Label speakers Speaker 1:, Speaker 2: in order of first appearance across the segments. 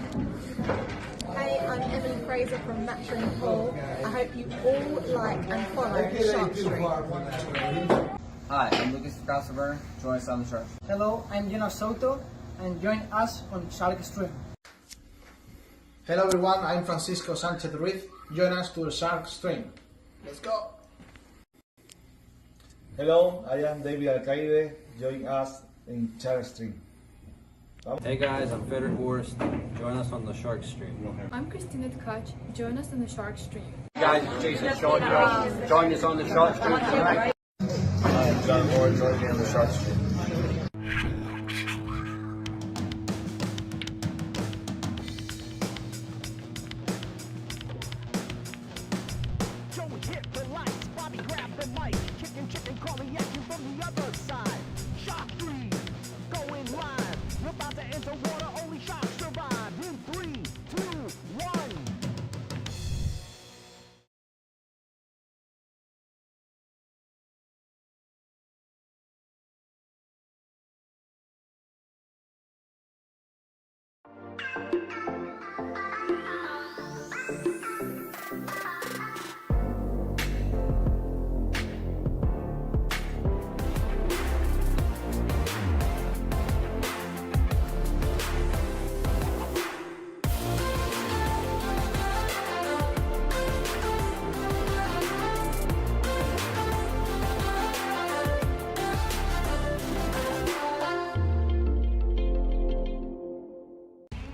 Speaker 1: Hey, I'm Emily Fraser from McDermott Cues. I hope you all like and follow Shark Stream.
Speaker 2: Hi, I'm Lucas Casaver. Join us on the Shark.
Speaker 3: Hello, I'm Salotto, and join us on Shark Stream.
Speaker 4: Hello everyone, I'm Francisco Sanchez Ruiz. Join us to the Shark Stream. Let's go!
Speaker 5: Hello, I am David Alcaide. Join us in Shark Stream.
Speaker 2: Hey guys, I'm Federic Horst. Join us on the Shark Stream.
Speaker 6: I'm Christina Tkach. Join us on the Shark Stream.
Speaker 2: Hey guys, it's Jason Shaw here. Join us on the Shark Stream tonight.
Speaker 5: I'm John Moore. Join me on the Shark Stream.
Speaker 7: Joey hit the lights, Bobby grabbed the mic, chicken calling action from the other side. Shark 3, going live. We're about to enter water, only sharks survive. In 3, 2, 1.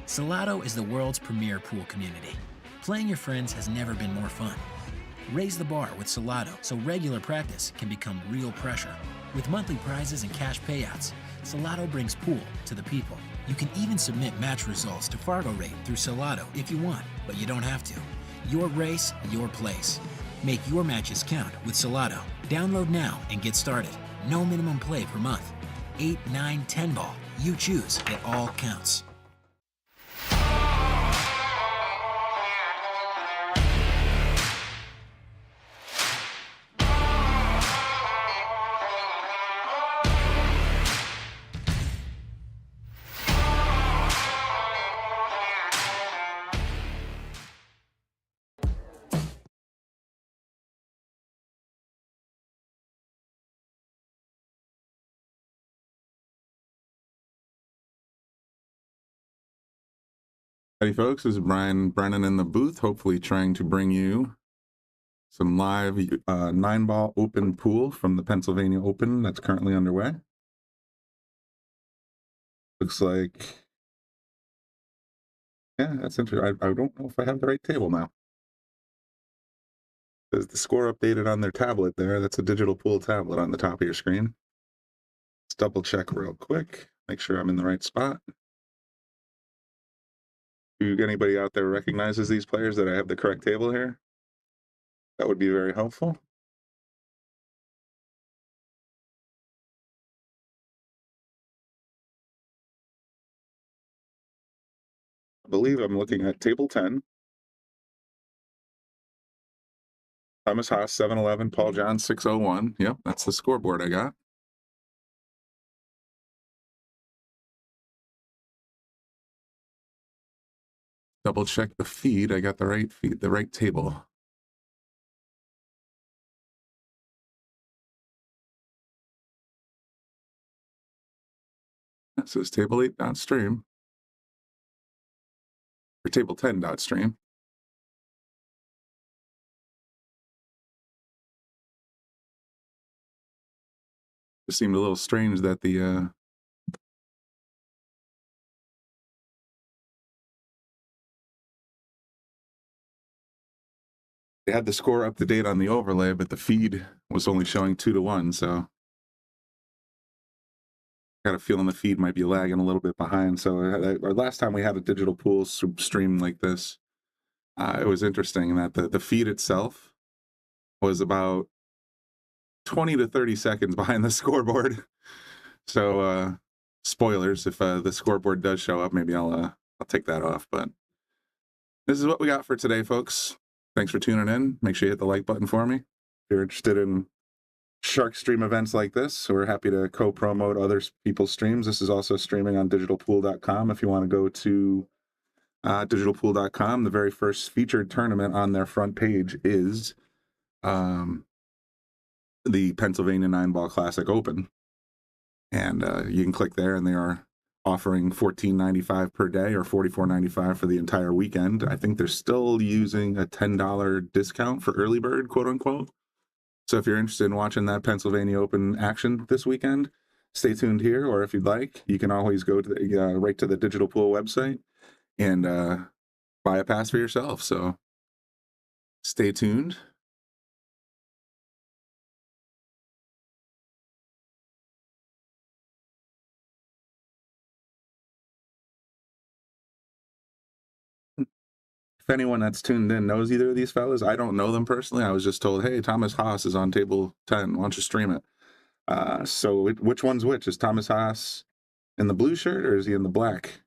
Speaker 8: Salotto is the world's premier pool community. Playing your friends has never been more fun. Raise the bar with Salotto so regular practice can become real pressure. With monthly prizes and cash payouts, Salotto brings pool to the people. You can even submit match results to Fargo Rate through Salotto if you want, but you don't have to. Your race, your place. Make your matches count with Salotto. Download now and get started. No minimum play per month. 8, 9, 10 ball. You choose. It all counts.
Speaker 9: Howdy folks, this is Brian Brennan in the booth, hopefully trying to bring you some live 9-ball open pool from the Pennsylvania Open that's currently underway. Looks like, yeah, that's interesting. I don't know if I have the right table now. There's the score updated on their tablet there. That's a digital pool tablet on the top of your screen. Let's double check real quick, make sure I'm in the right spot. Do anybody out there recognizes these players that I have the correct table here? That would be very helpful. I believe I'm looking at table 10. Thomas Haas 711, Paul John 601. Yep, that's the scoreboard I got. Double check the feed. I got the right feed, the right table. That says table 8 dot stream. Or table 10 dot stream. It seemed a little strange that the they had the score up to date on the overlay, but the feed was only showing 2-1, so I got a feeling the feed might be lagging a little bit behind. So our last time we had a digital pool stream like this, it was interesting that the feed itself was about 20 to 30 seconds behind the scoreboard. So spoilers, if the scoreboard does show up, maybe I'll take that off. But this is what we got for today, folks. Thanks for tuning in. Make sure you hit the like button for me. If you're interested in Shark Stream events like this, we're happy to co-promote other people's streams. This is also streaming on digitalpool.com if you want to go to digitalpool.com. The very first featured tournament on their front page is the Pennsylvania 9-Ball Classic Open. And you can click there, and they are offering $14.95 per day or $44.95 for the entire weekend. I think they're still using a $10 discount for early bird, quote unquote. So if you're interested in watching that Pennsylvania Open action this weekend, stay tuned here. Or if you'd like, you can always go to the, right to the Digital Pool website and buy a pass for yourself. So stay tuned. If anyone that's tuned in knows either of these fellas, I don't know them personally. I was just told, hey, Thomas Haas is on table 10. Why don't you stream it? So which one's which? Is Thomas Haas in the blue shirt or is he in the black?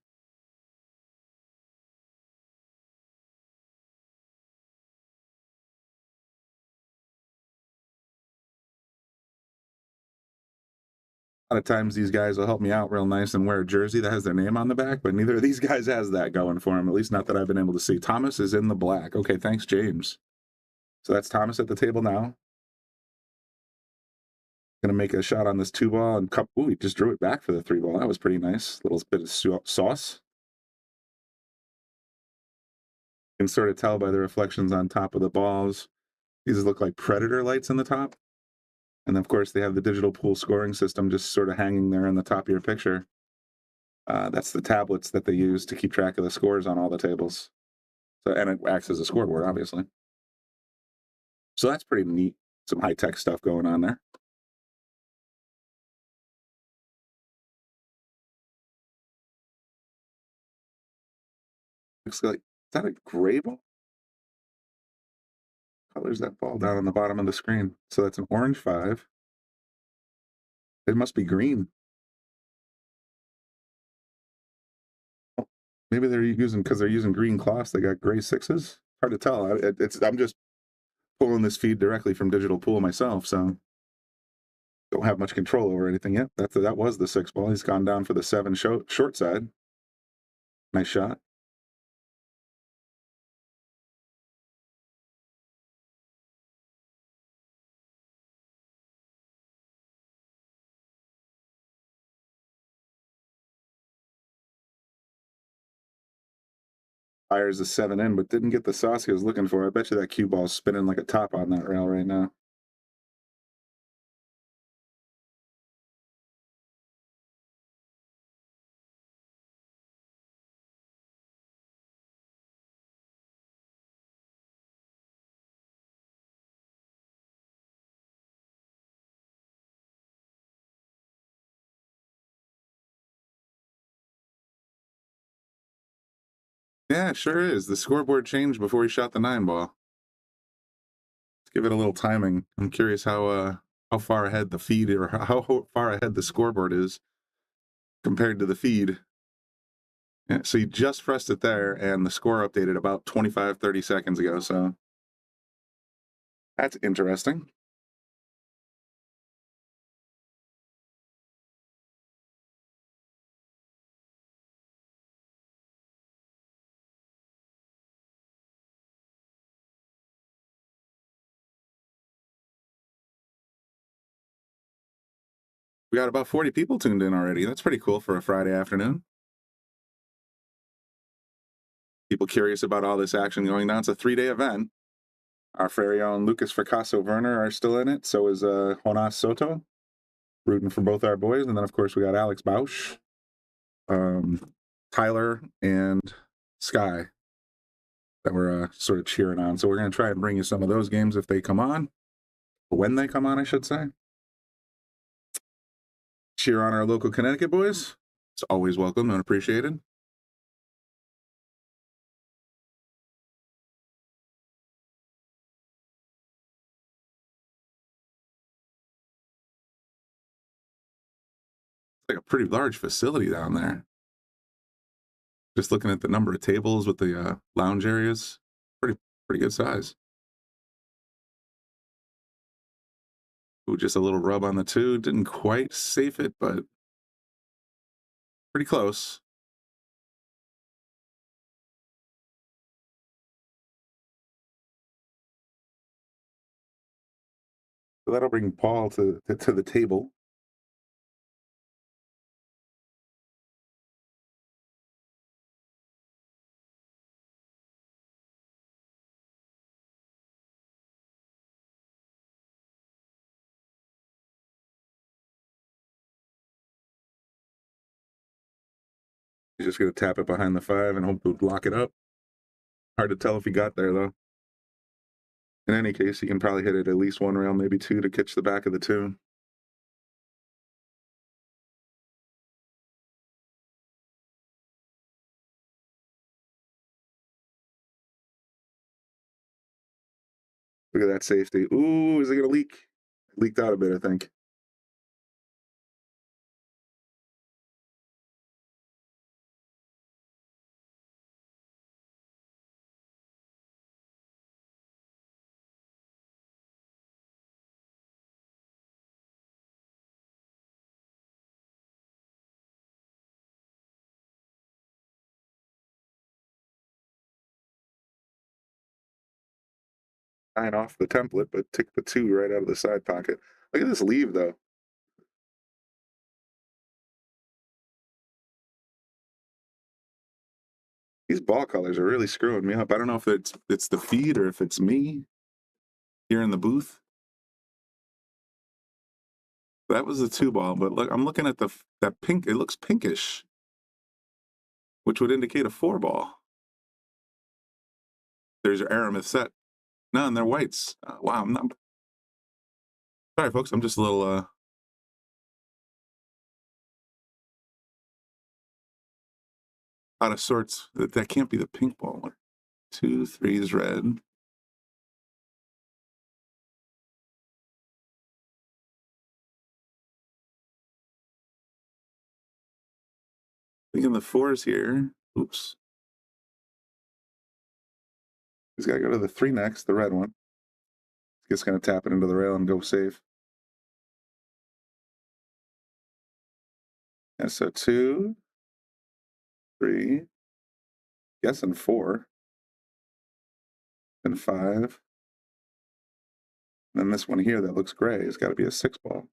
Speaker 9: A lot of times these guys will help me out real nice and wear a jersey that has their name on the back, but neither of these guys has that going for them, at least not that I've been able to see. Thomas is in the black. Okay, thanks, James. So that's Thomas at the table now. Going to make a shot on this 2-ball and cup. Ooh, he just drew it back for the 3-ball. That was pretty nice. Little bit of sauce. You can sort of tell by the reflections on top of the balls. These look like predator lights in the top. And of course, they have the digital pool scoring system just sort of hanging there in the top of your picture. That's the tablets that they use to keep track of the scores on all the tables. So, and it acts as a scoreboard, obviously. So that's pretty neat. Some high-tech stuff going on there. Looks like, is that a gray ball? Colors that ball down on the bottom of the screen. So that's an orange 5. It must be green. Oh, maybe they're using, because they're using green cloths, they got gray 6s. Hard to tell. I'm just pulling this feed directly from Digital Pool myself, so don't have much control over anything yet. That was the 6-ball. He's gone down for the 7 short side. Nice shot. Fires a 7 in, but didn't get the sauce he was looking for. I bet you that cue ball's spinning like a top on that rail right now. Yeah, it sure is. The scoreboard changed before he shot the 9-ball. Let's give it a little timing. I'm curious how far ahead the feed or how far ahead the scoreboard is compared to the feed. Yeah, so you just pressed it there, and the score updated about 25, 30 seconds ago, so that's interesting. We got about 40 people tuned in already. That's pretty cool for a Friday afternoon. People curious about all this action going down. It's a 3-day event. Our very own Lucas Fracasso Werner are still in it. So is Jonas Soto, rooting for both our boys. And then, of course, we got Alex Bausch, Tyler, and Sky that we're sort of cheering on. So we're going to try and bring you some of those games if they come on, or when they come on, I should say. Cheer on our local Connecticut boys. It's always welcome and appreciated. It's like a pretty large facility down there. Just looking at the number of tables with the lounge areas, pretty good size. Ooh, just a little rub on the 2. Didn't quite safe it, but pretty close. So that'll bring Paul to the table. He's just going to tap it behind the 5 and hope to lock it up. Hard to tell if he got there, though. In any case, he can probably hit it at least 1 rail, maybe 2 to catch the back of the 2. Look at that safety. Ooh, is it going to leak? It leaked out a bit, I think. Nine off the template, but take the 2 right out of the side pocket. Look at this leave, though. These ball colors are really screwing me up. I don't know if it's the feed or if it's me here in the booth. That was the 2 ball, but look, I'm looking at that pink. It looks pinkish, which would indicate a 4 ball. There's your Aramith set. No, and they're whites. Wow, I'm not. Sorry, folks. I'm just a little out of sorts. That can't be the pink ball. 1, 2, 3 is red. Thinking the 4's here. Oops. He's got to go to the 3 next, the red one. Just going to tap it into the rail and go safe. Yeah, so 2, 3, guessing 4, and 5. And then this one here that looks gray has got to be a 6 ball.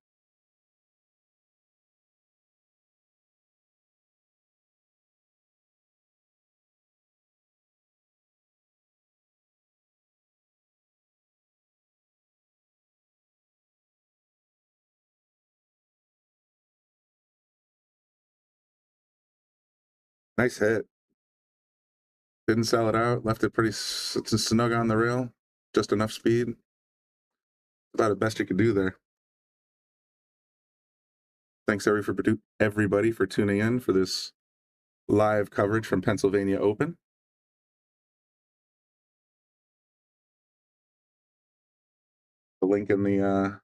Speaker 9: Nice hit. Didn't sell it out. Left it pretty snug on the rail. Just enough speed. About the best you could do there. Thanks everybody for tuning in for this live coverage from Pennsylvania Open. The link in the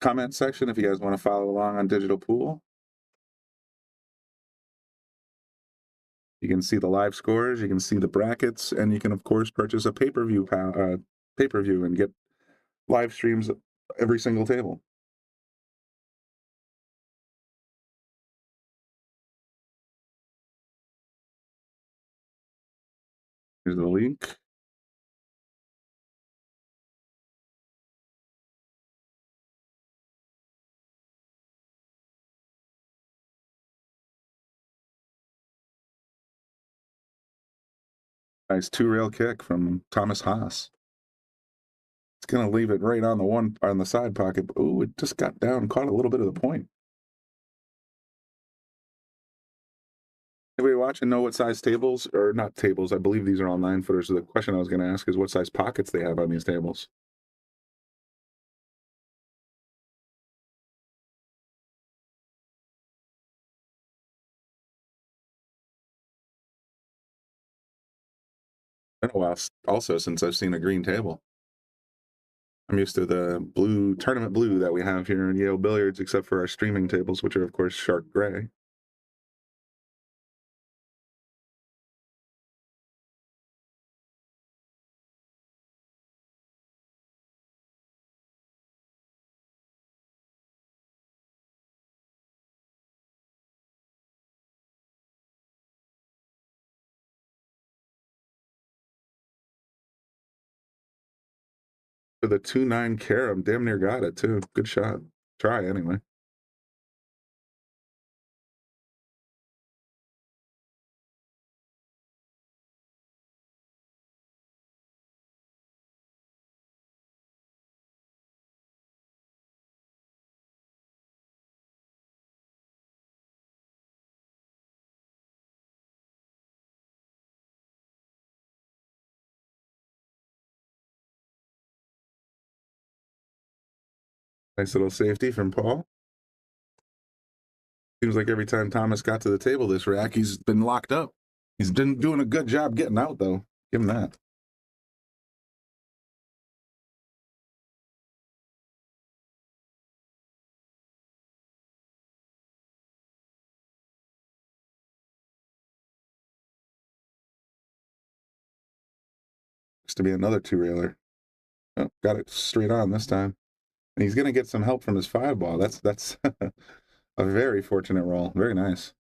Speaker 9: comment section if you guys want to follow along on Digital Pool. You can see the live scores, you can see the brackets, and you can, of course, purchase a pay-per-view and get live streams every single table. Here's the link. Nice 2-rail kick from Thomas Haas. It's going to leave it right on the side pocket. Oh, it just got down, caught a little bit of the point. Anybody watching know what size tables, or not tables, I believe these are all 9-footers. So the question I was going to ask is what size pockets they have on these tables. Been a while also since I've seen a green table. I'm used to the blue, tournament blue that we have here in Yale Billiards, except for our streaming tables, which are, of course, shark gray. for the 2-9 carom. Damn near got it, too. Good shot. Try, anyway. Nice little safety from Paul. Seems like every time Thomas got to the table this rack, he's been locked up. He's been doing a good job getting out, though. Give him that. Looks to be another 2-railer. Oh, got it straight on this time. And he's going to get some help from his 5-ball. That's a very fortunate roll. Very nice.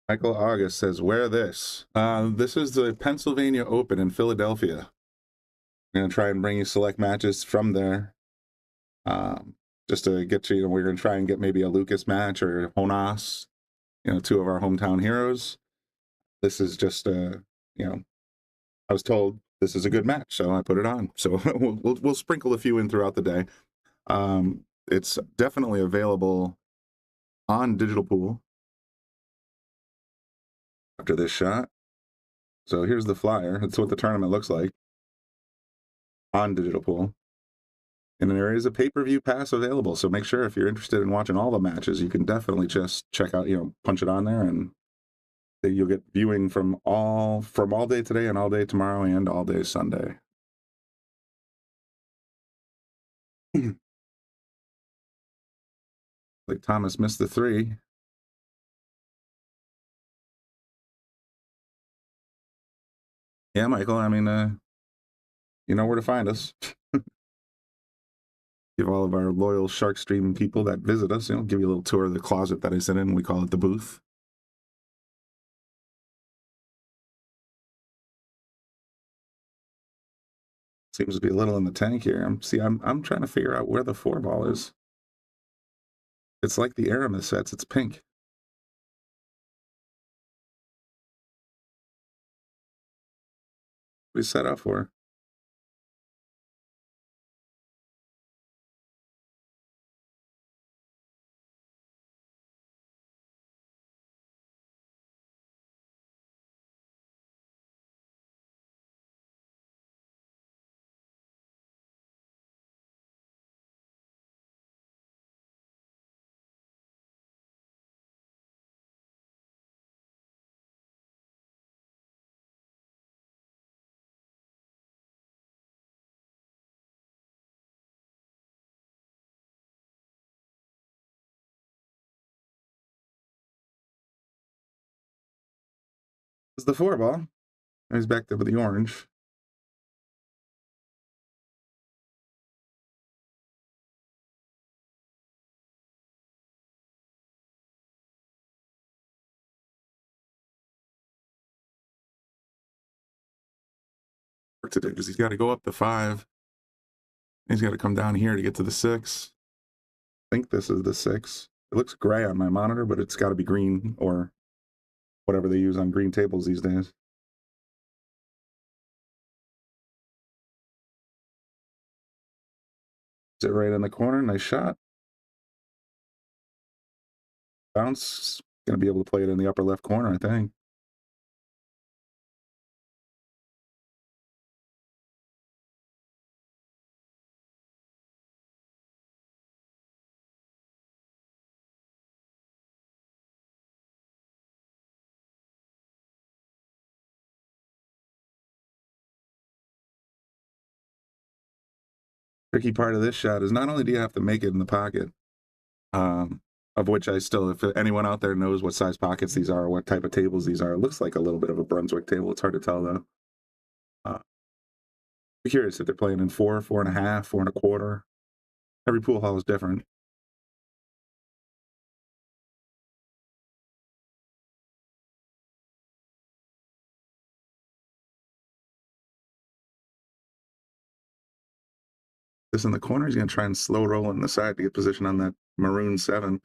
Speaker 9: Michael August says, wear this. This is the Pennsylvania Open in Philadelphia. I'm going to try and bring you select matches from there. Just to get you, we're going to try and get maybe a Lucas match or Haas, 2 of our hometown heroes. This is just, I was told this is a good match, so I put it on. So we'll sprinkle a few in throughout the day. It's definitely available on Digital Pool after this shot. So here's the flyer. That's what the tournament looks like on Digital Pool. And there is a pay-per-view pass available. So make sure if you're interested in watching all the matches, you can definitely just check out, punch it on there, and you'll get viewing from all day today and all day tomorrow and all day Sunday. Like Thomas missed the 3. Yeah, Michael, I mean, you know where to find us. Give all of our loyal Shark Stream people that visit us, give you a little tour of the closet that I sit in. We call it the booth. Seems to be a little in the tank here. I'm trying to figure out where the 4-ball is. It's like the Aramith sets. It's pink. What we set up for? It's the 4-ball. He's back there with the orange. For today, because he's got to go up the 5. He's got to come down here to get to the 6. I think this is the 6. It looks gray on my monitor, but it's got to be green or whatever they use on green tables these days. Is it right in the corner? Nice shot. Bounce. Going to be able to play it in the upper left corner, I think. Tricky part of this shot is not only do you have to make it in the pocket, of which I still, if anyone out there knows what size pockets these are, or what type of tables these are, it looks like a little bit of a Brunswick table. It's hard to tell though. I'm curious if they're playing in 4, 4.5, 4.25. Every pool hall is different. This in the corner, he's going to try and slow roll on the side to get position on that maroon 7.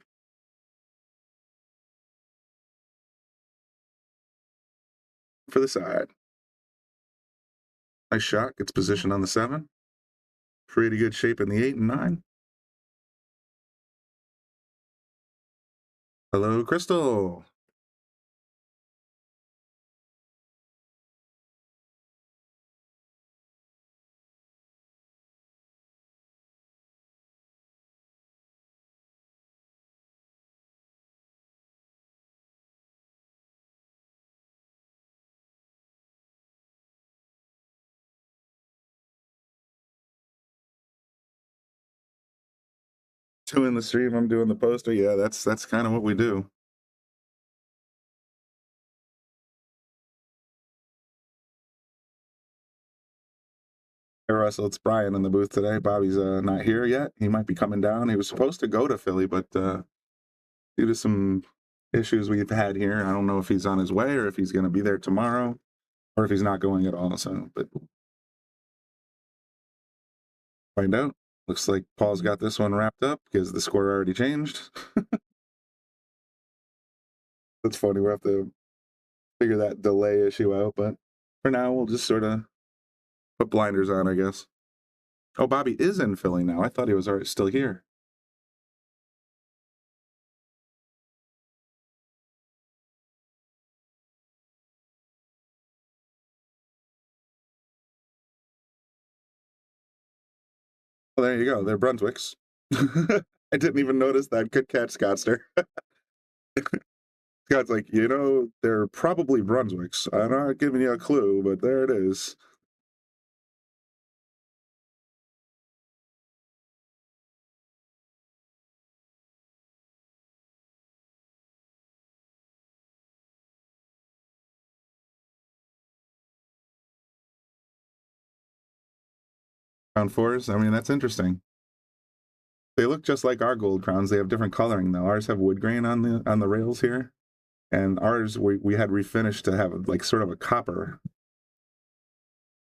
Speaker 9: For the side. Nice shot, gets position on the 7. Pretty good shape in the 8 and 9. Hello, Crystal. Two in the stream, I'm doing the poster. Yeah, that's kind of what we do. Hey Russell, it's Brian in the booth today. Bobby's not here yet. He might be coming down. He was supposed to go to Philly, but due to some issues we've had here, I don't know if he's on his way or if he's going to be there tomorrow or if he's not going at all. So, but find out. Looks like Paul's got this one wrapped up because the score already changed. That's funny. We'll have to figure that delay issue out, but for now, we'll just sort of put blinders on, I guess. Oh, Bobby is in Philly now. I thought he was already still here. Well, there you go. They're Brunswicks. I didn't even notice that. Good catch, Scottster. Scott's like, they're probably Brunswicks. I'm not giving you a clue, but there it is. Round 4s. I mean, that's interesting. They look just like our gold crowns. They have different coloring though. Ours have wood grain on the rails here, and ours we had refinished to have like sort of a copper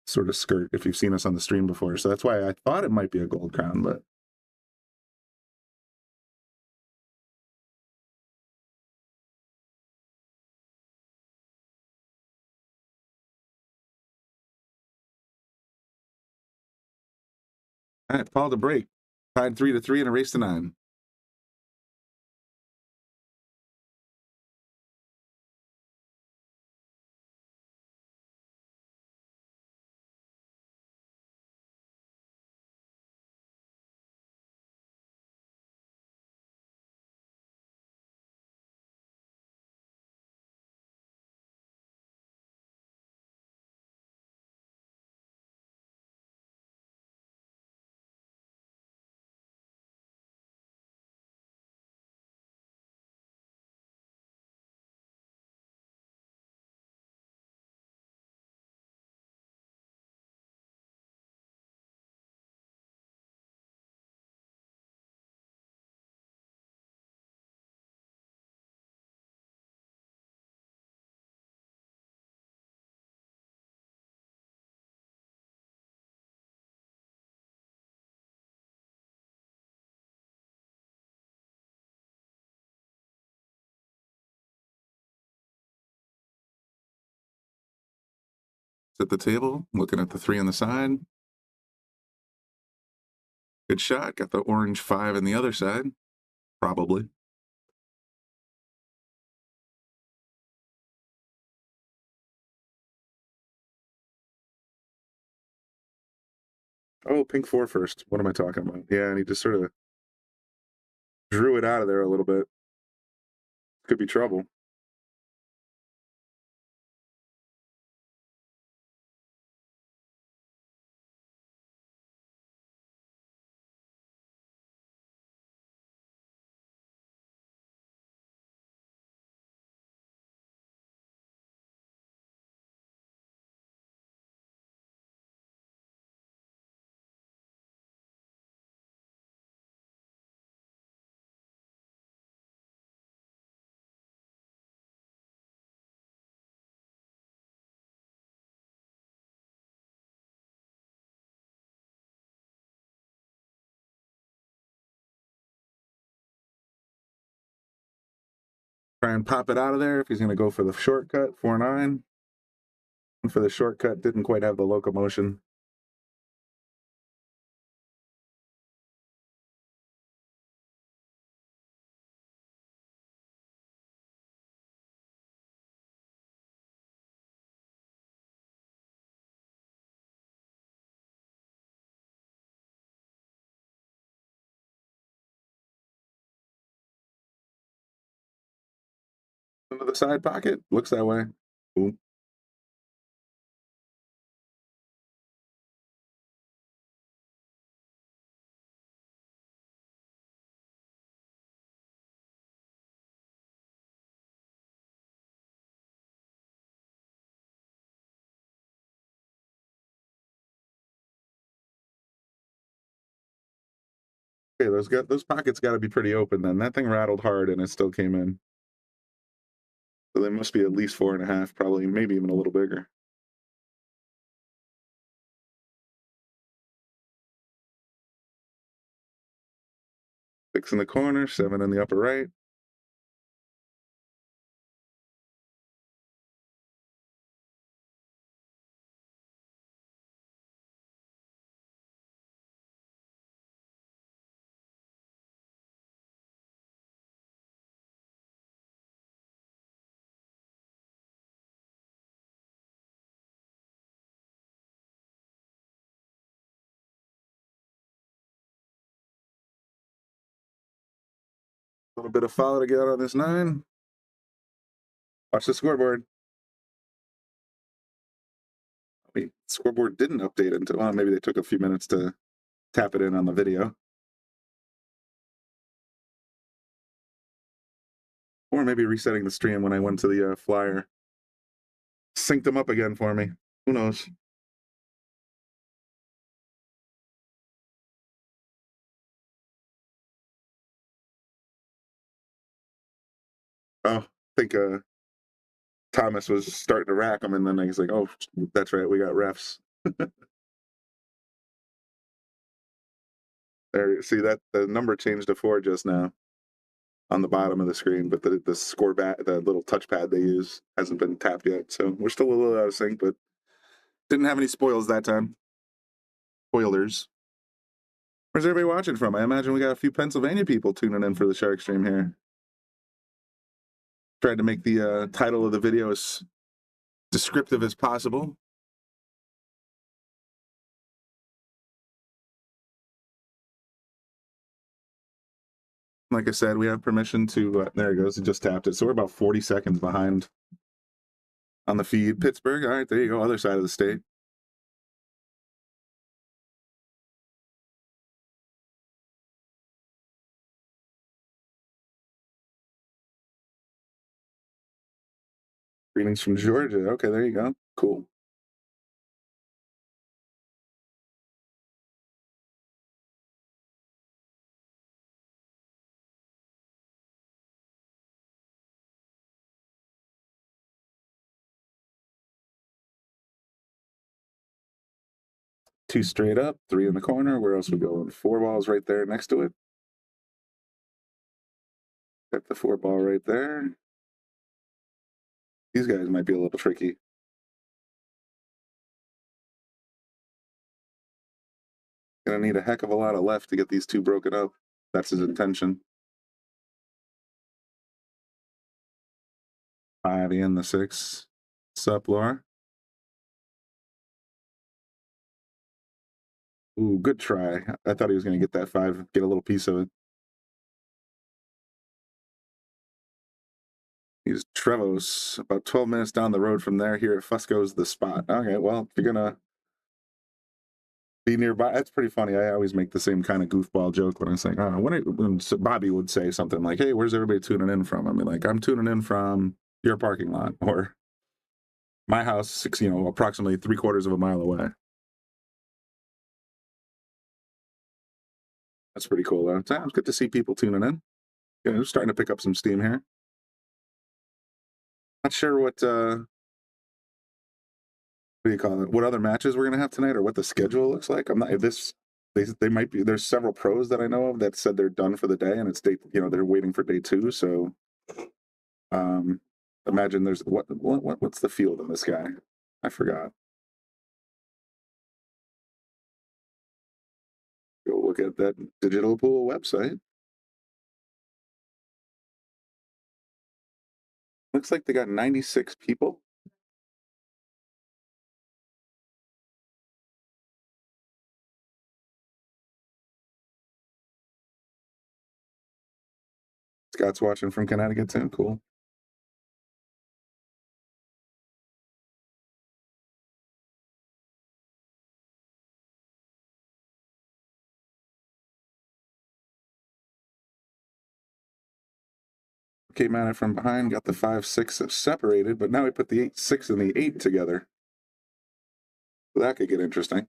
Speaker 9: sort of skirt. If you've seen us on the stream before, so that's why I thought it might be a gold crown, but. All right, Paul to break. Tied 3-3 and a race to 9. At the table, looking at the 3 on the side. Good shot. Got the orange 5 on the other side. Probably. Oh, pink 4 first. What am I talking about? Yeah, and he just sort of drew it out of there a little bit. Could be trouble. Try and pop it out of there if he's going to go for the shortcut, 4-9. And for the shortcut, didn't quite have the locomotion. Into the side pocket. Looks that way. Boom. Okay, those pockets got to be pretty open then. That thing rattled hard and it still came in. So they must be at least 4.5, probably, maybe even a little bigger. Six in the corner, 7 in the upper right. A little bit of follow to get out on this 9. Watch the scoreboard. Wait, scoreboard didn't update until, well, maybe they took a few minutes to tap it in on the video. Or maybe resetting the stream when I went to the flyer. Synced them up again for me. Who knows? Oh, I think Thomas was starting to rack them, and then he's like, oh, that's right, we got refs. There, see that the number changed to 4 just now on the bottom of the screen, but the score the little touchpad they use hasn't been tapped yet. So we're still a little out of sync, but didn't have any spoils that time. Spoilers. Where's everybody watching from? I imagine we got a few Pennsylvania people tuning in for the Shark Stream here. Tried to make the title of the video as descriptive as possible. Like I said, we have permission to, there it goes, it just tapped it. So we're about 40 seconds behind on the feed. Pittsburgh, all right, there you go, other side of the state. Greetings from Georgia. Okay, there you go. Cool. Two straight up, 3 in the corner. Where else we going? 4 balls right there next to it. Got the 4 ball right there. These guys might be a little tricky. Gonna need a heck of a lot of left to get these 2 broken up. That's his intention. 5 in the 6. Sup, Laura? Ooh, good try. I thought he was gonna get that 5, get a little piece of it. He's Trevos, about 12 minutes down the road from there. Here at Fusco's the spot. Okay, well, if you're gonna be nearby, that's pretty funny. I always make the same kind of goofball joke when I'm saying, oh, when Bobby would say something like, hey, where's everybody tuning in from? I mean, like, I'm tuning in from your parking lot or my house, approximately 3/4 of a mile away. That's pretty cool, though. It's good to see people tuning in. We're starting to pick up some steam here. Not sure what do you call it? What other matches we're gonna have tonight, or what the schedule looks like. I'm not. If this, they might be. There's several pros that I know of that said they're done for the day, and it's day. They're waiting for day 2. So Imagine there's what's the field in this guy? I forgot. Go look at that digital pool website. Looks like they got 96 people. Scott's watching from Connecticut too. Cool. Came at it from behind, got the 5-6 separated, but now we put the 8-6 and the 8 together. So that could get interesting.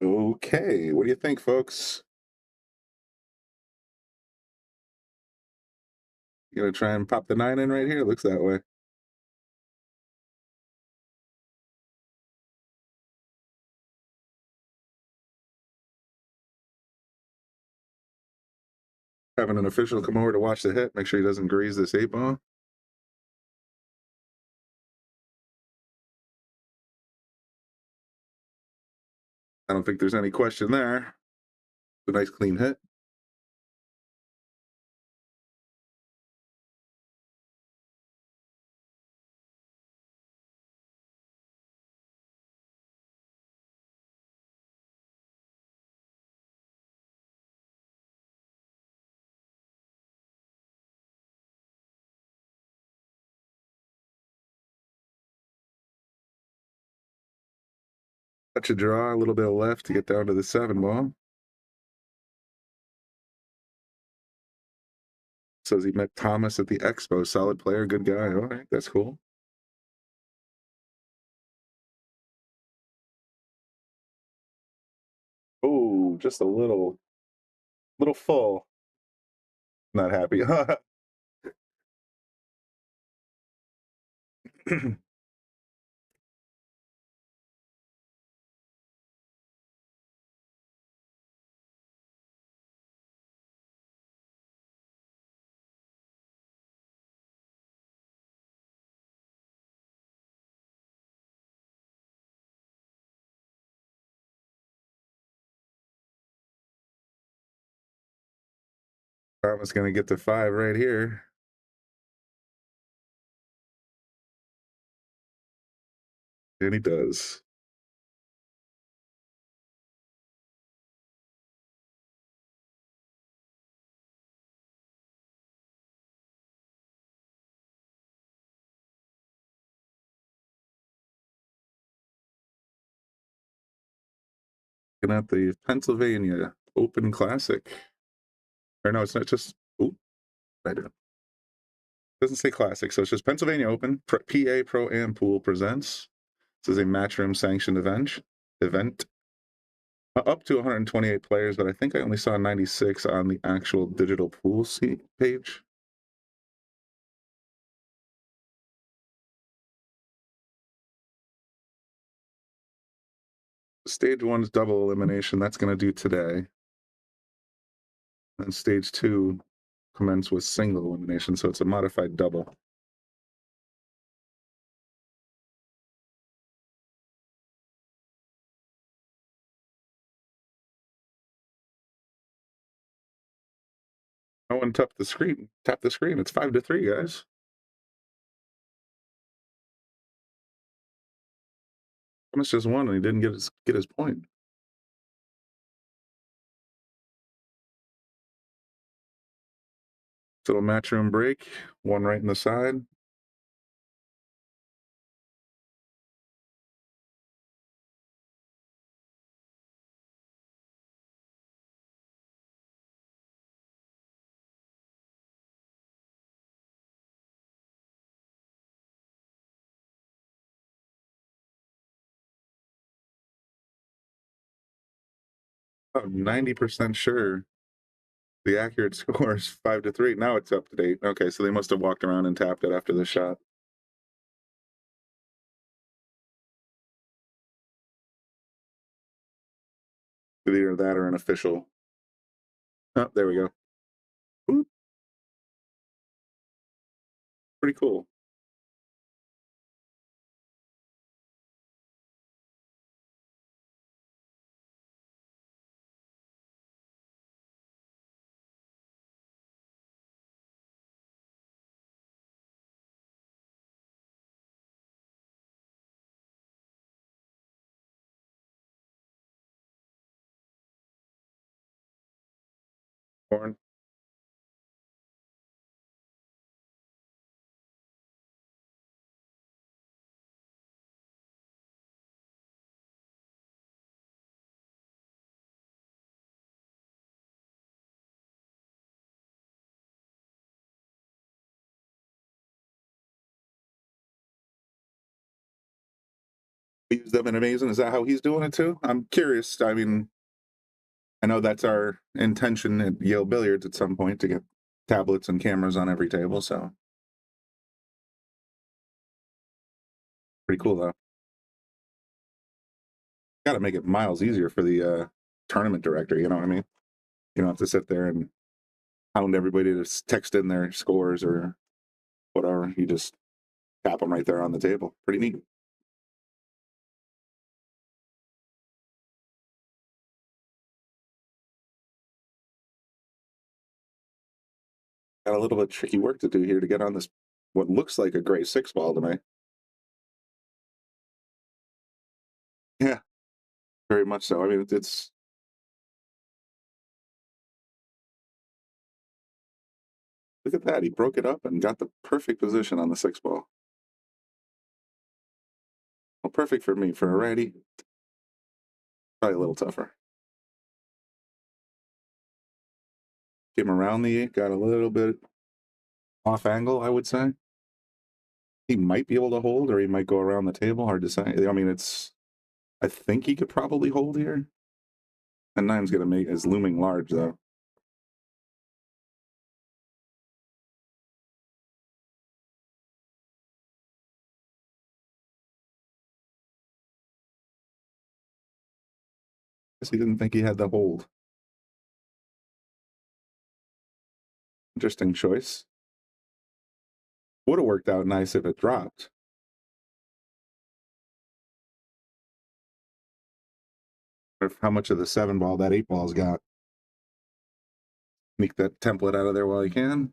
Speaker 9: Okay, what do you think, folks? You gonna try and pop the 9 in right here? Looks that way. Having an official come over to watch the hit, make sure he doesn't grease this 8 ball. I don't think there's any question there. It's a nice clean hit. Touch a draw, a little bit of left to get down to the 7 ball. Says he met Thomas at the expo. Solid player, good guy. All right, that's cool. Oh, just a little full. Not happy. Thomas gonna get to 5 right here. And he does. Looking at the Pennsylvania Open Classic. Or no, it's not just. Oh, I do. Doesn't say Classic, so it's just Pennsylvania Open. PA Pro Am Pool presents. This is a Matchroom sanctioned event. Up to 128 players, but I think I only saw 96 on the actual digital pool seat page. Stage 1's double elimination. That's going to do today. And stage 2 commence with single elimination, so it's a modified double. No one tapped the screen. Tap the screen. It's 5-3, guys. Thomas just won and he didn't get his point. Little Matchroom break. One right in the side. About 90% sure The accurate score is 5-3. Now it's up to date. Okay, so they must have walked around and tapped it after the shot. Either that or an official. Oh, there we go. Ooh. Pretty cool. Horn. We use them in Amazing. Is that how he's doing it too? I'm curious. I mean, I know that's our intention at Yale Billiards at some point to get tablets and cameras on every table. So pretty cool though. Got to make it miles easier for the tournament director. You know what I mean? You don't have to sit there and hound everybody to text in their scores or whatever. You just tap them right there on the table. Pretty neat. Got a little bit tricky work to do here to get on this, what looks like a gray 6 ball to me. Yeah, very much so. I mean, it's look at that. He broke it up and got the perfect position on the 6 ball. Well, perfect for me. For a righty, probably a little tougher. Came around the 8, got a little bit off angle, I would say. He might be able to hold, or he might go around the table. Hard to say. I mean, I think he could probably hold here. And 9's going to make is looming large, though. Guess he didn't think he had the hold. Interesting choice. Would have worked out nice if it dropped. Or how much of the 7 ball that 8 ball's got. Sneak that template out of there while you can.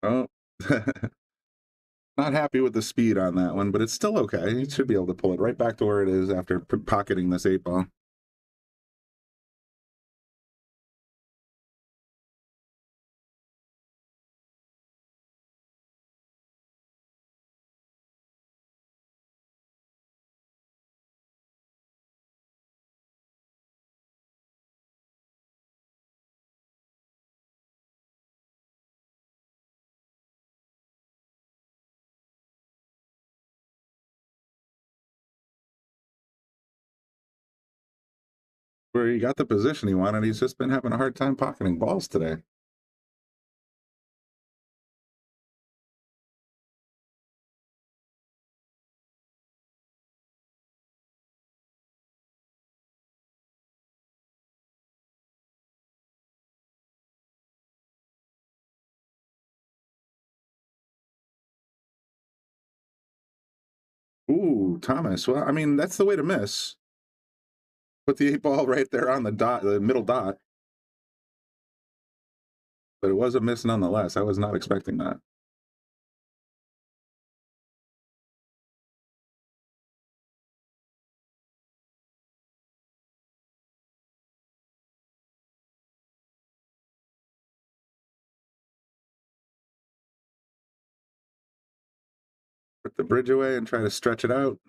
Speaker 9: Oh, not happy with the speed on that one, but it's still okay. He should be able to pull it right back to where it is after pocketing this 8 ball. Where he got the position he wanted, he's just been having a hard time pocketing balls today. Ooh, Thomas. Well, I mean, that's the way to miss. Put the 8 ball right there on the dot, the middle dot. But it was a miss nonetheless. I was not expecting that. Put the bridge away and try to stretch it out.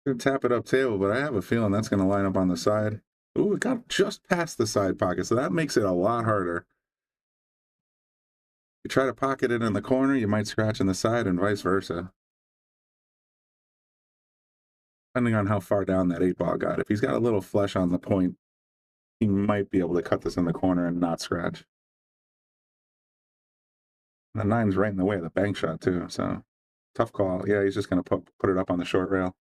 Speaker 9: Gonna tap it up table, but I have a feeling that's gonna line up on the side. Ooh, it got just past the side pocket, so that makes it a lot harder. You try to pocket it in the corner, you might scratch in the side and vice versa. Depending on how far down that 8-ball got. If he's got a little flesh on the point, he might be able to cut this in the corner and not scratch. The 9's right in the way of the bank shot too, so tough call. Yeah, he's just gonna put it up on the short rail.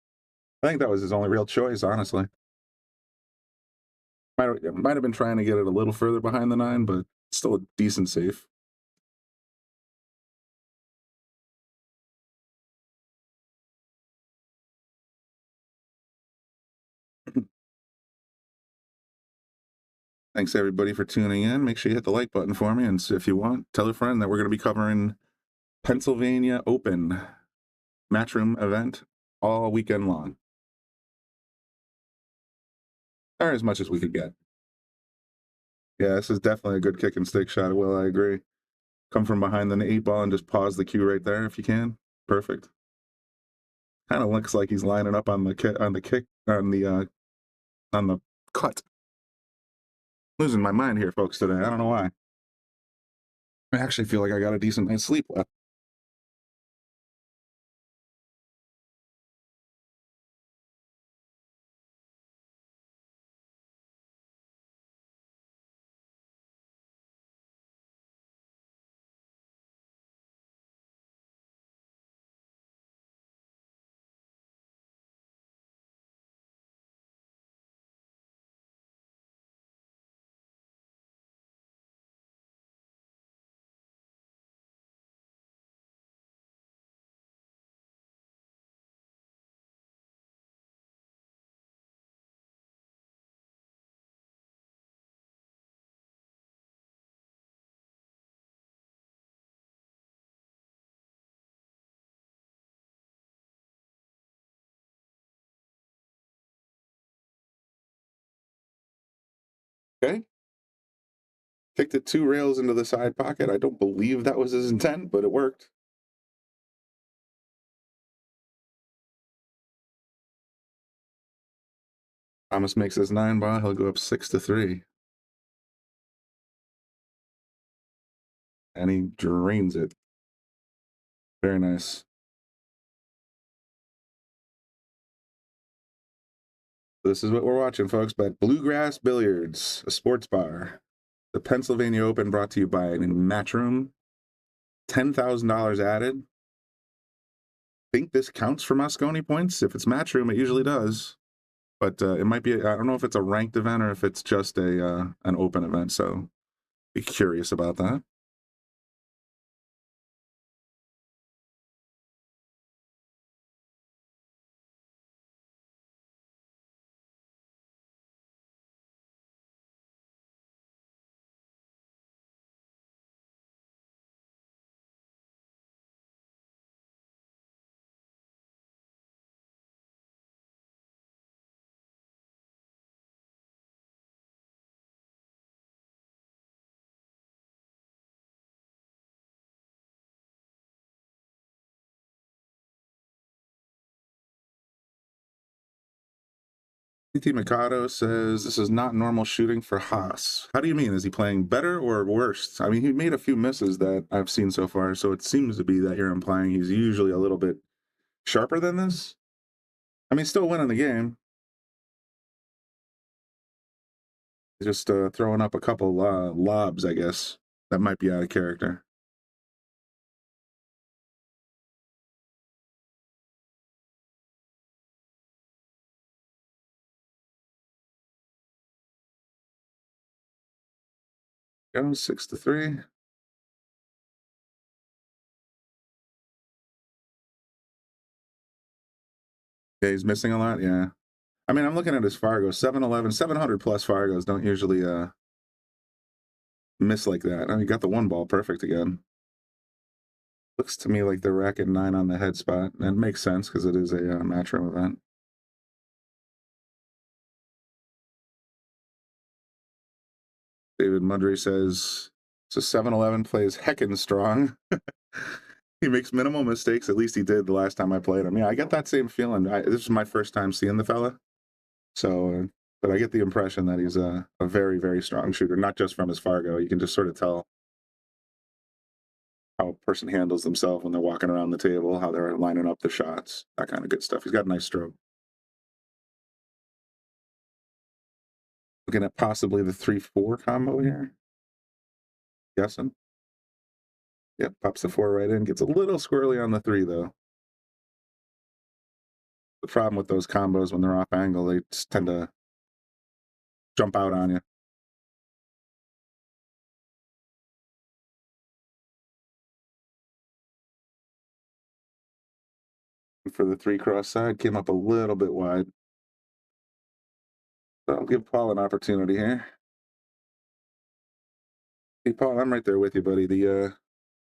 Speaker 9: I think that was his only real choice, honestly. Might have been trying to get it a little further behind the 9, but still a decent safe. Thanks everybody for tuning in. Make sure you hit the like button for me, and if you want, tell a friend that we're going to be covering Pennsylvania Open Matchroom event all weekend long, or as much as we could get. Yeah, this is definitely a good kick and stick shot. Will, I agree. Come from behind the 8-ball and just pause the cue right there if you can. Perfect. Kind of looks like he's lining up on the cut. Losing my mind here, folks, today. I don't know why. I actually feel like I got a decent night's sleep left. Okay. Kicked it 2 rails into the side pocket. I don't believe that was his intent, but it worked. Thomas makes his 9-ball. He'll go up 6-3. And he drains it. Very nice. This is what we're watching, folks, but Bluegrass Billiards, a sports bar. The Pennsylvania Open brought to you by Matchroom. $10,000 added. Think this counts for Moscone points? If it's Matchroom, it usually does. But it might be, I don't know if it's a ranked event or if it's just an open event, so be curious about that. CT Mikado says this is not normal shooting for Haas. How do you mean? Is he playing better or worse? I mean, he made a few misses that I've seen so far, so it seems to be that you're implying he's usually a little bit sharper than this. I mean, still winning the game. He's just throwing up a couple lobs, I guess, that might be out of character. Go 6-3. Yeah, he's missing a lot. Yeah. I mean, I'm looking at his Fargo, 711, 700 plus Fargos don't usually miss like that. Oh, he got the 1-ball perfect again. Looks to me like the racket 9 on the head spot. And it makes sense because it is a Matchroom event. David Mudry says, so 711 plays heckin' strong. He makes minimal mistakes. At least he did the last time I played him. Yeah, I get that same feeling. This is my first time seeing the fella. So, but I get the impression that he's a very, very strong shooter, not just from his Fargo. You can just sort of tell how a person handles themselves when they're walking around the table, how they're lining up the shots, that kind of good stuff. He's got a nice stroke. Looking at possibly the 3-4 combo here. Guessing. Yep, pops the 4 right in. Gets a little squirrely on the 3, though. The problem with those combos when they're off angle, they just tend to jump out on you. For the 3 cross side, came up a little bit wide. So I'll give Paul an opportunity here. Hey, Paul, I'm right there with you, buddy. The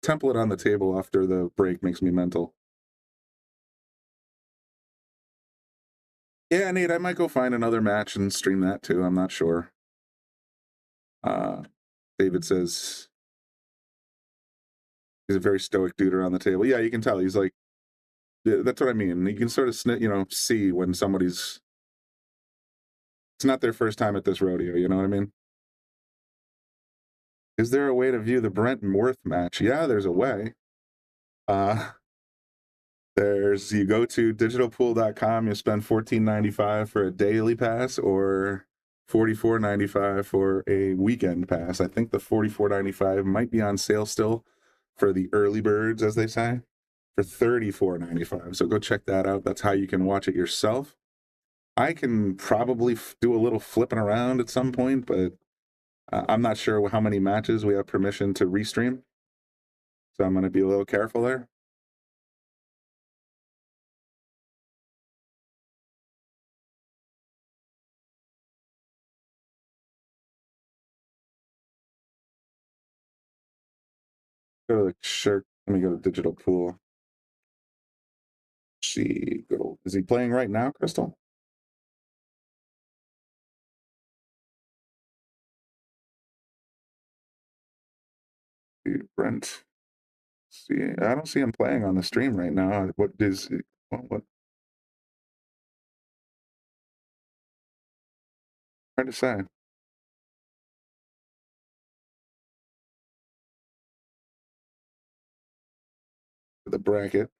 Speaker 9: template on the table after the break makes me mental. Yeah, Nate, I might go find another match and stream that too. I'm not sure. David says he's a very stoic dude around the table. Yeah, you can tell. He's like, yeah, that's what I mean. You can sort of see when somebody's, it's not their first time at this rodeo, you know what I mean? Is there a way to view the Brent Worth match? Yeah, there's a way. You go to digitalpool.com, you spend $14.95 for a daily pass or $44.95 for a weekend pass. I think the $44.95 might be on sale still for the early birds, as they say, for $34.95. So go check that out. That's how you can watch it yourself. I can probably do a little flipping around at some point, but I'm not sure how many matches we have permission to restream. So I'm going to be a little careful there. Go to the shirt. Let me go to digital pool. See, is he playing right now, Crystal? Dude, Brent. See, I don't see him playing on the stream right now. What is what? Hard to say. The bracket,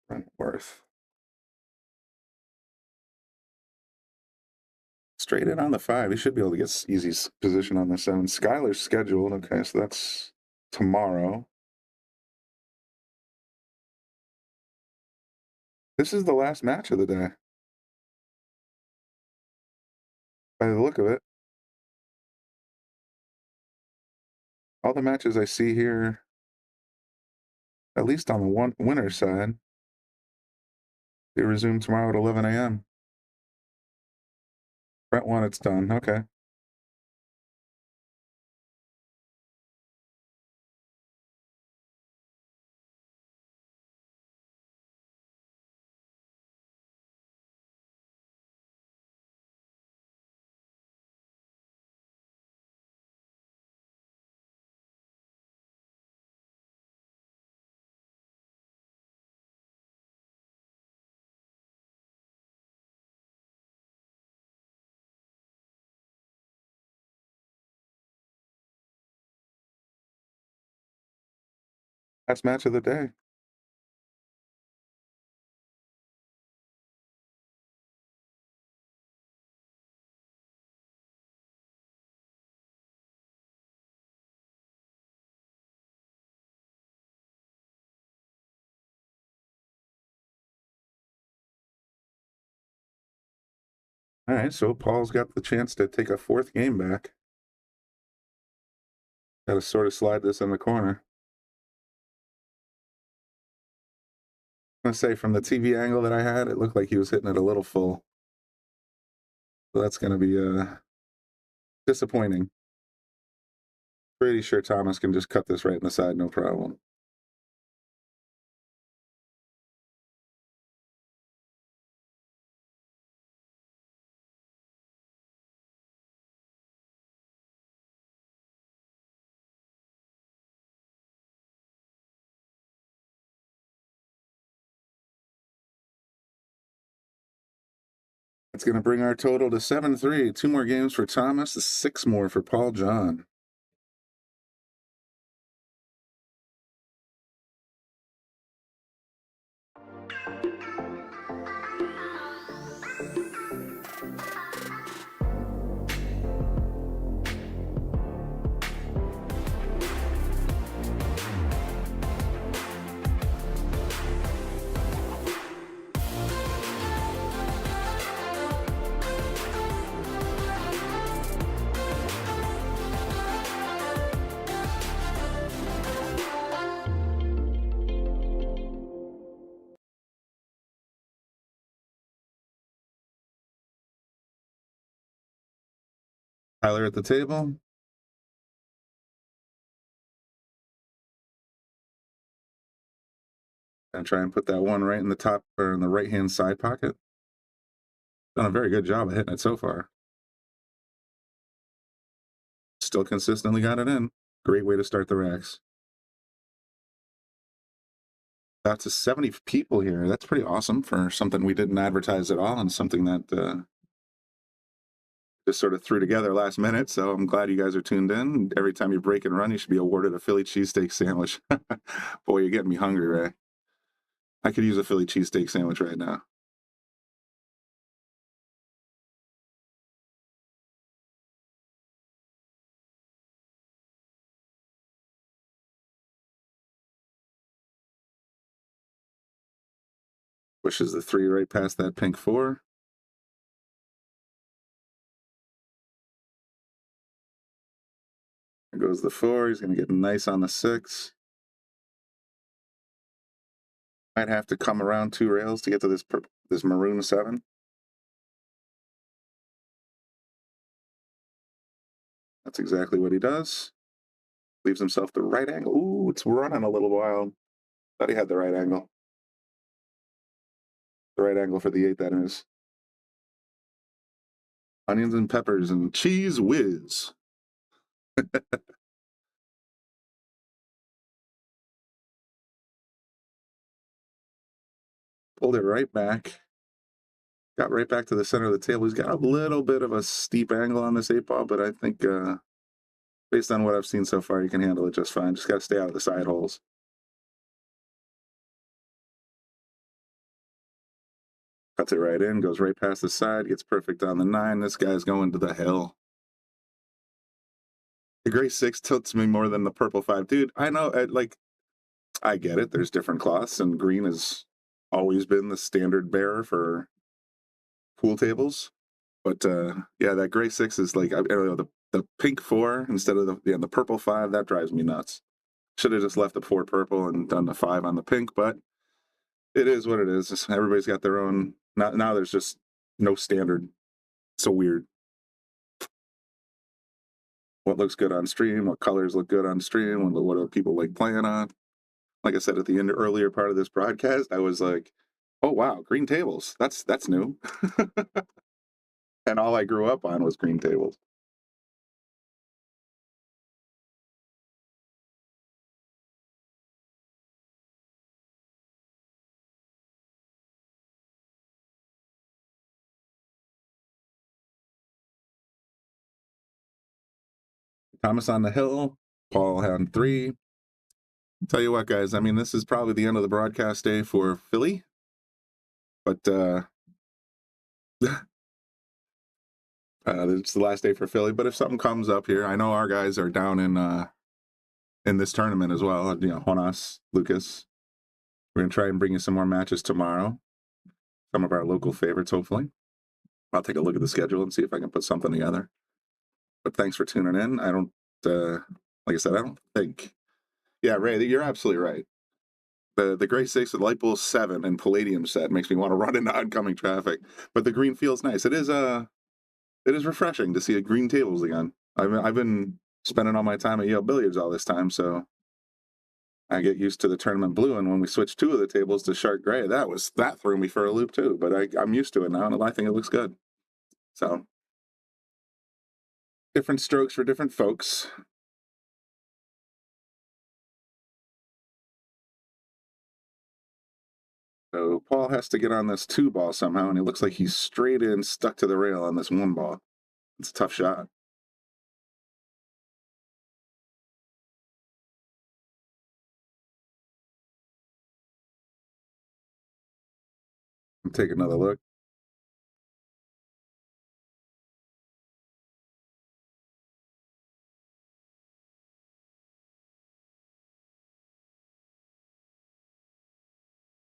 Speaker 9: Brent Worth. Straight in on the 5. He should be able to get easy position on the 7. Skylar's scheduled. Okay, so that's tomorrow. This is the last match of the day. By the look of it. All the matches I see here, at least on the winner side, they resume tomorrow at 11 a.m. Brent won, it's done. Okay. Last match of the day. All right, so Paul's got the chance to take a 4th game back. Got to sort of slide this in the corner. I'm going to say from the TV angle that I had, it looked like he was hitting it a little full. So that's going to be disappointing. Pretty sure Thomas can just cut this right in the side, no problem. That's going to bring our total to 7-3. 2 more games for Thomas, 6 more for Paul John. Tyler at the table. And try and put that one right in the top or in the right-hand side pocket. Done a very good job of hitting it so far. Still consistently got it in. Great way to start the racks. About to 70 people here. That's pretty awesome for something we didn't advertise at all and something that just sort of threw together last minute. So I'm glad you guys are tuned in. Every time you break and run, you should be awarded a Philly cheesesteak sandwich. Boy, you're getting me hungry, Ray. I could use a Philly cheesesteak sandwich right now. Pushes the 3 right past that pink 4. There goes the 4. He's going to get nice on the 6. Might have to come around 2 rails to get to this maroon 7. That's exactly what he does. Leaves himself the right angle. Ooh, it's running a little wild. Thought he had the right angle. The right angle for the 8, that is. Onions and peppers and cheese whiz. Pulled it right back. Got right back to the center of the table. He's got a little bit of a steep angle on this 8 ball, but I think based on what I've seen so far, you can handle it just fine. Just got to stay out of the side holes. Cuts it right in, goes right past the side, gets perfect on the 9. This guy's going to the hill. The gray 6 tilts me more than the purple 5. Dude, I know, I get it. There's different cloths, and green has always been the standard bearer for pool tables. But, yeah, that gray 6 is like, I don't know, the pink 4 instead of the purple 5, that drives me nuts. Should have just left the 4 purple and done the 5 on the pink, but it is what it is. Everybody's got their own. Now there's just no standard. So weird. What looks good on stream? What colors look good on stream? What are people like playing on? Like I said at the earlier part of this broadcast, I was like, "Oh wow, green tables. That's new." And all I grew up on was green tables. Thomas on the hill. Paul on 3. Tell you what, guys. I mean, this is probably the end of the broadcast day for Philly, but it's the last day for Philly. But if something comes up here, I know our guys are down in this tournament as well. You know, Haas, Lucas. We're gonna try and bring you some more matches tomorrow. Some of our local favorites, hopefully. I'll take a look at the schedule and see if I can put something together. But thanks for tuning in. I don't, like I said, I don't think. Yeah, Ray, you're absolutely right. The gray 6 with light bulb 7 and palladium set makes me want to run into oncoming traffic. But the green feels nice. It is refreshing to see a green tables again. I've been spending all my time at Yale Billiards all this time, so I get used to the tournament blue. And when we switched 2 of the tables to shark gray, that threw me for a loop too. But I'm used to it now, and I think it looks good. So different strokes for different folks. So Paul has to get on this 2-ball somehow, and it looks like he's straight in, stuck to the rail on this 1-ball. It's a tough shot. Take another look.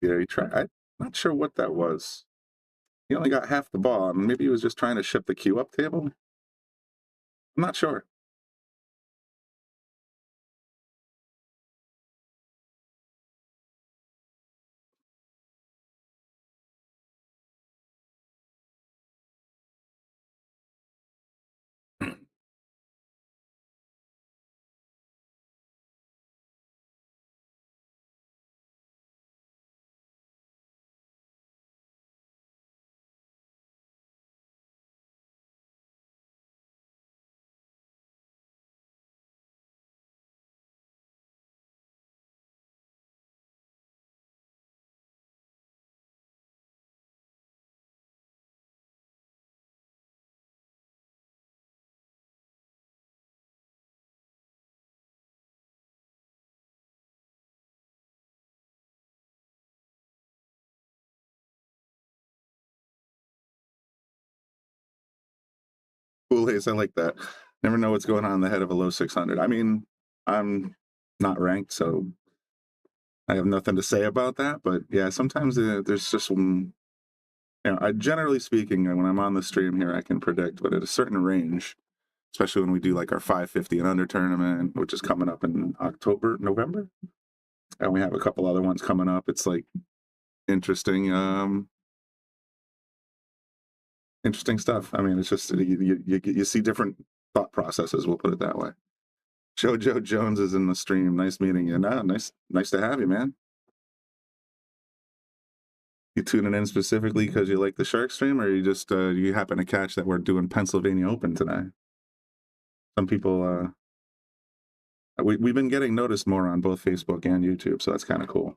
Speaker 9: Yeah, he tried. I'm not sure what that was. He only got half the ball, and maybe he was just trying to ship the cue up table. I'm not sure. Cool Ace, I like that. Never know what's going on in the head of a low 600. I mean, I'm not ranked, so I have nothing to say about that. But yeah, sometimes there's just some, generally speaking, when I'm on the stream here, I can predict, but at a certain range, especially when we do like our 550 and under tournament, which is coming up in November, and we have a couple other ones coming up. It's like interesting, interesting stuff. I mean, it's just you see different thought processes. We'll put it that way. Jojo Jones is in the stream. Nice meeting you. No, nice to have you, man. You tuning in specifically because you like the Shark stream, or you just you happen to catch that we're doing Pennsylvania Open tonight? Some people we've been getting noticed more on both Facebook and YouTube, so that's kind of cool.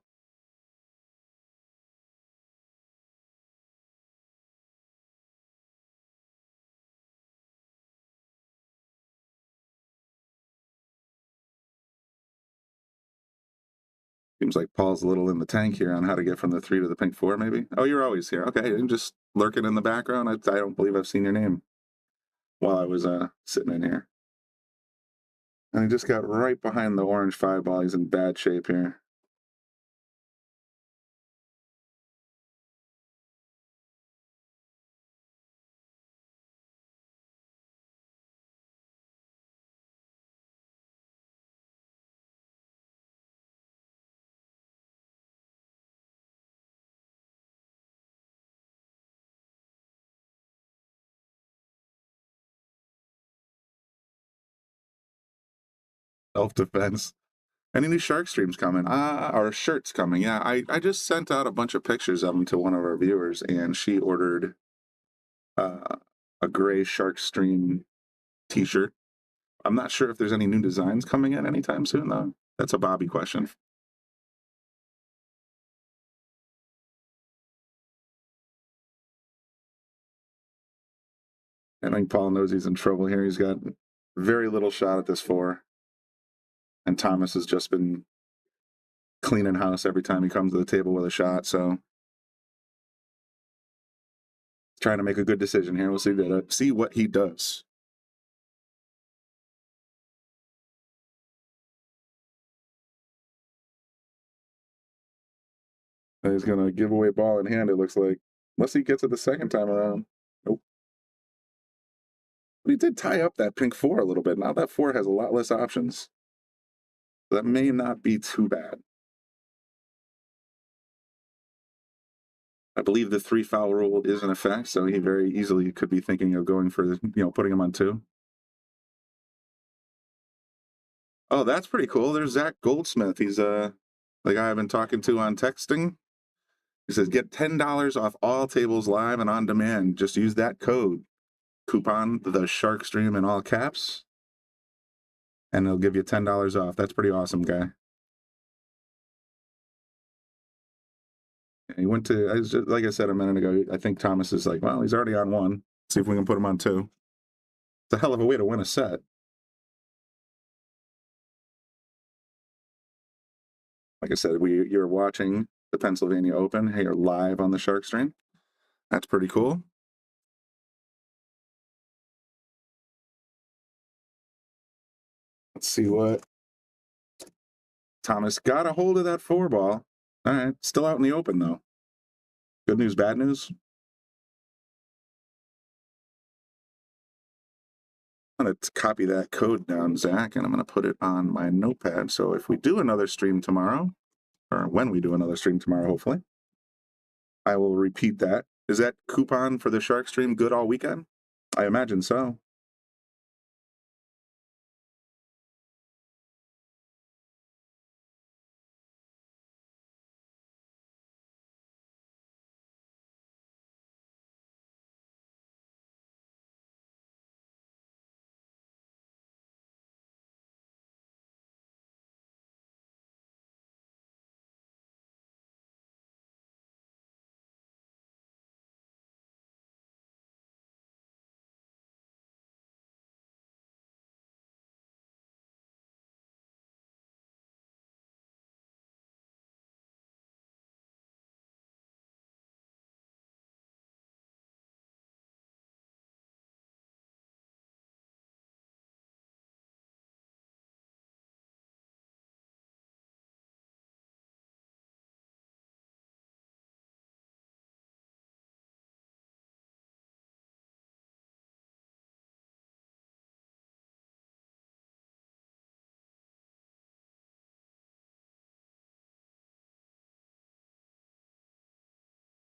Speaker 9: Seems like Paul's a little in the tank here on how to get from the 3 to the pink 4, maybe. Oh, you're always here. Okay, you're just lurking in the background. I don't believe I've seen your name while I was sitting in here. And he just got right behind the orange 5-ball. He's in bad shape here. Self-defense. Any new Shark streams coming? Our shirts coming. Yeah, I just sent out a bunch of pictures of them to one of our viewers, and she ordered a gray Shark stream t-shirt. I'm not sure if there's any new designs coming in anytime soon, though. That's a Bobby question. I think Paul knows he's in trouble here. He's got very little shot at this 4. And Thomas has just been cleaning house every time he comes to the table with a shot, so trying to make a good decision here. We'll see what he does. He's going to give away ball in hand, it looks like. Unless he gets it the second time around. Nope. But he did tie up that pink 4 a little bit. Now that 4 has a lot less options. That may not be too bad. I believe the 3 foul rule is in effect, so he very easily could be thinking of going for, putting him on 2. Oh, that's pretty cool. There's Zach Goldsmith. He's the guy I've been talking to on texting. He says, get $10 off all tables live and on demand. Just use that code. Coupon, the Shark Stream in all caps. And it'll give you $10 off. That's pretty awesome, guy. He went to, like I said a minute ago, I think Thomas is like, well, he's already on one. See if we can put him on two. It's a hell of a way to win a set. Like I said, you're watching the Pennsylvania Open here live on the Shark Stream. That's pretty cool. Let's see what Thomas got a hold of that 4-ball. All right, still out in the open though. Good news, bad news. I'm going to copy that code down, Zach, and I'm going to put it on my notepad. So if we do another stream tomorrow, or when we do another stream tomorrow, hopefully, I will repeat that. Is that coupon for the Shark Stream good all weekend? I imagine so.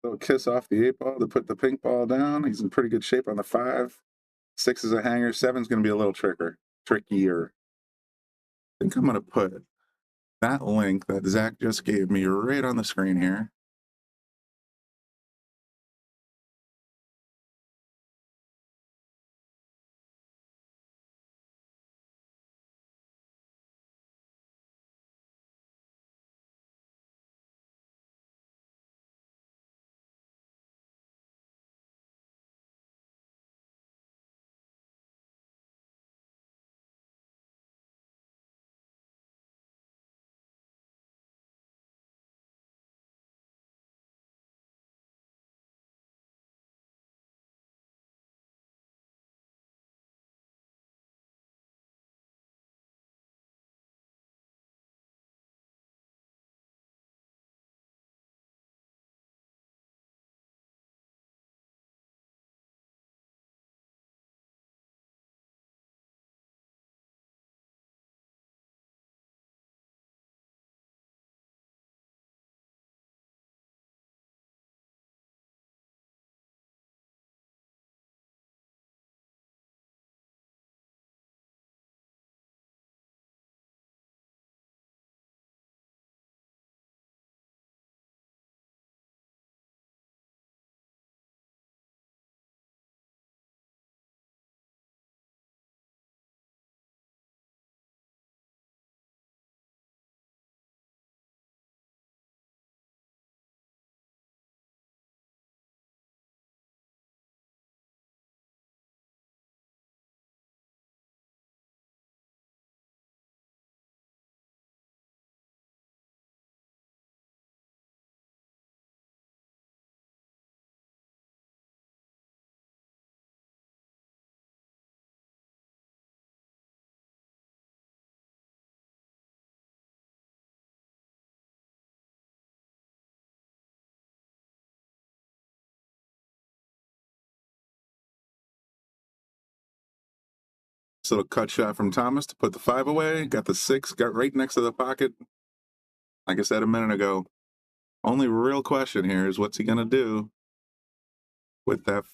Speaker 9: So kiss off the 8-ball to put the pink ball down. He's in pretty good shape on the 5. 6 is a hanger. 7's going to be a little trickier. I think I'm going to put that link that Zach just gave me right on the screen here. So a cut shot from Thomas to put the 5 away. Got the 6, got right next to the pocket. Like I said a minute ago, only real question here is what's he going to do with that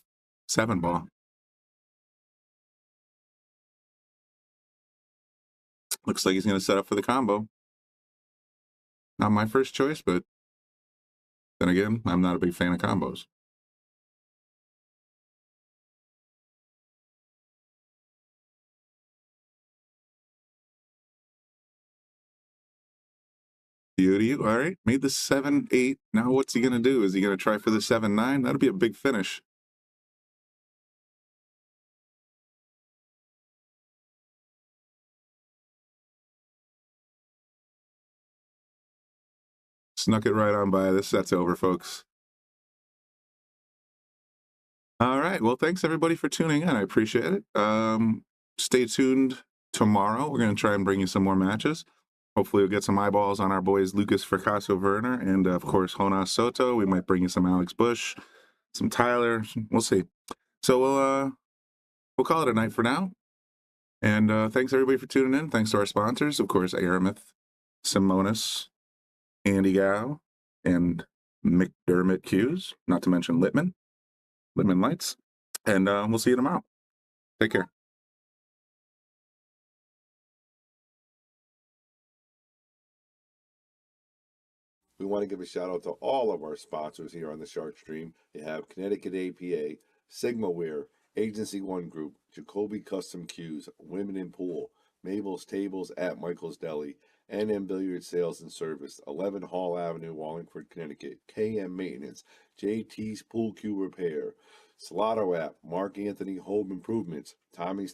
Speaker 9: 7 ball? Looks like he's going to set up for the combo. Not my first choice, but then again, I'm not a big fan of combos. Beauty. All right. Made the 7-8. Now what's he going to do? Is he going to try for the 7-9? That'll be a big finish. Snuck it right on by. This set's over, folks. All right. Well, thanks everybody for tuning in. I appreciate it. Stay tuned tomorrow. We're going to try and bring you some more matches. Hopefully we'll get some eyeballs on our boys Lucas Fracasso Werner and, of course, Jonas Soto. We might bring you some Alex Bush, some Tyler. We'll see. So we'll call it a night for now. And thanks everybody for tuning in. Thanks to our sponsors, of course, Aramith, Simonis, Andy Gow, and McDermott Cues, not to mention Littman Lights. And we'll see you tomorrow. Take care.
Speaker 10: We want to give a shout out to all of our sponsors here on the Shark Stream. You have Connecticut APA, Sigmaware, Agency One Group, Jacoby Custom Cues, Women in Pool, Mabel's Tables at Michael's Deli, NM Billiard Sales and Service, 11 Hall Avenue, Wallingford, Connecticut, KM Maintenance, JT's Pool Cue Repair, Salotto app, Mark Anthony Home Improvements, Tommy's